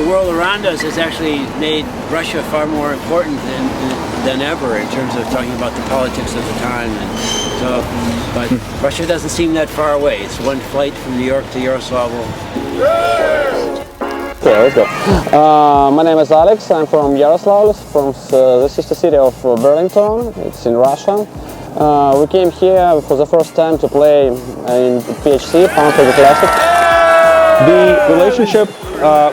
world around us has actually made Russia far more important than ever in terms of talking about the politics of the time. And so, but Russia doesn't seem that far away. It's one flight from New York to Yaroslavl. Okay, let's go. My name is Alex. I'm from Yaroslavl, from the sister city of Burlington. It's in Russia. We came here for the first time to play in PHC, Pound Hockey Classic. The relationship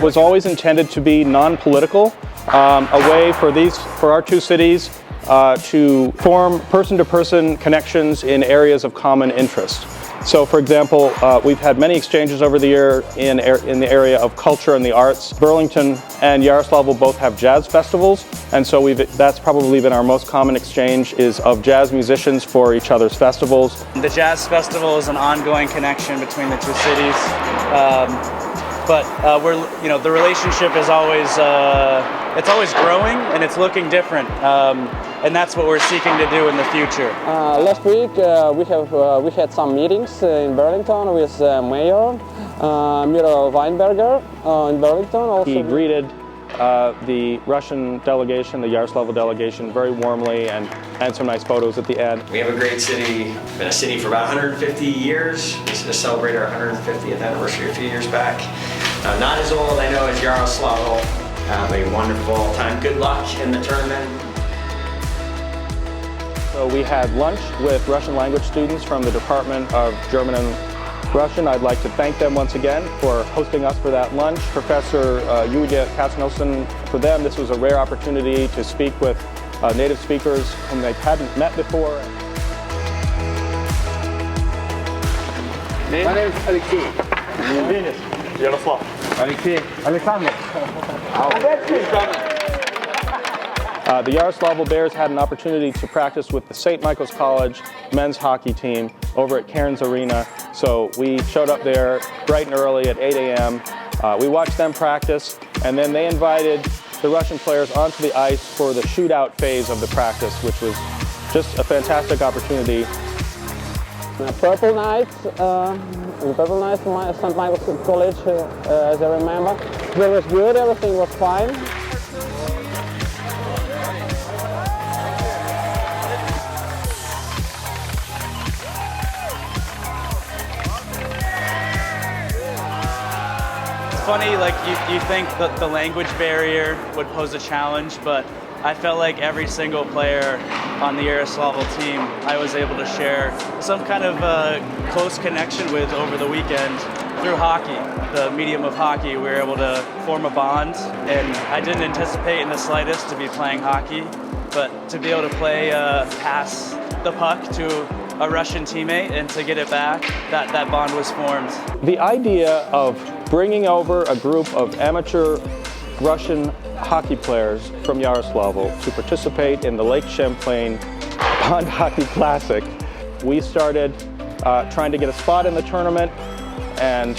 was always intended to be non-political, a way for our two cities to form person-to-person connections in areas of common interest. So, for example, we've had many exchanges over the year in the area of culture and the arts. Burlington and Yaroslavl both have jazz festivals, and so that's probably been our most common exchange, is of jazz musicians for each other's festivals. The Jazz Festival is an ongoing connection between the two cities, but the relationship is always it's always growing and it's looking different, and that's what we're seeking to do in the future. Last week we had some meetings in Burlington with Mayor Miro Weinberger in Burlington. Also, he greeted the Russian delegation, the Yaroslavl delegation, very warmly, and some nice photos at the end. We have a great city, been a city for about 150 years. We just celebrated our 150th anniversary a few years back. Not as old, I know, as Yaroslavl. Have a wonderful time. Good luck in the tournament. So we had lunch with Russian language students from the Department of German and Russian. I'd like to thank them once again for hosting us for that lunch. Professor Yulia Katznelson, for them this was a rare opportunity to speak with native speakers whom they hadn't met before. My name is Alexei. Denis. Yaroslav. Alexei. Alexander. The Yaroslavl Bears had an opportunity to practice with the St. Michael's College men's hockey team over at Cairns Arena. So we showed up there bright and early at 8 a.m. We watched them practice, and then they invited the Russian players onto the ice for the shootout phase of the practice, which was just a fantastic opportunity. Purple Night from St. Michael's College, as I remember. It was good, everything was fine. It's funny, like you think that the language barrier would pose a challenge, but I felt like every single player on the Yaroslavl team I was able to share some kind of close connection with over the weekend through hockey. The medium of hockey, we were able to form a bond, and I didn't anticipate in the slightest to be playing hockey, but to be able to play pass the puck to a Russian teammate and to get it back, that bond was formed. The idea of bringing over a group of amateur Russian hockey players from Yaroslavl to participate in the Lake Champlain Pond Hockey Classic. We started trying to get a spot in the tournament and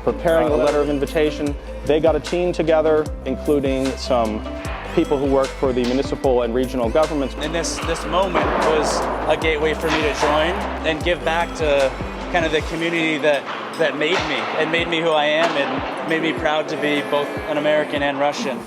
preparing a letter of invitation. They got a team together, including some people who work for the municipal and regional governments. And this moment was a gateway for me to join and give back to kind of the community that made me who I am and made me proud to be both an American and Russian.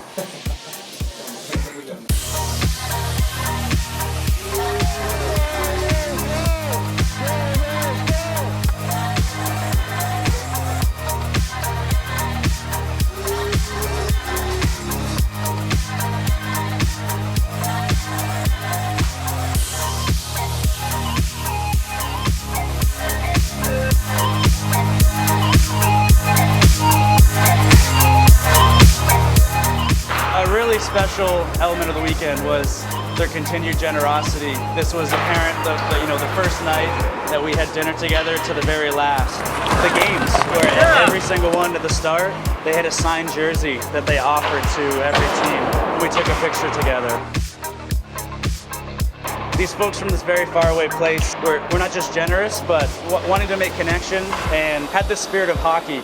Special element of the weekend was their continued generosity. This was apparent the first night that we had dinner together to the very last. The games, where every single one at the start, they had a signed jersey that they offered to every team. We took a picture together. These folks from this very faraway place were not just generous, but wanting to make connection and had this spirit of hockey.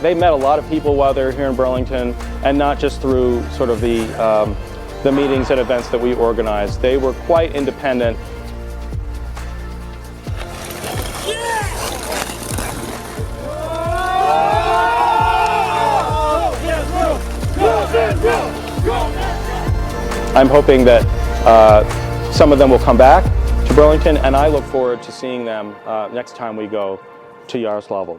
they met a lot of people while they were here in Burlington, and not just through sort of the meetings and events that we organized. They were quite independent. I'm hoping that some of them will come back to Burlington, and I look forward to seeing them next time we go to Yaroslavl.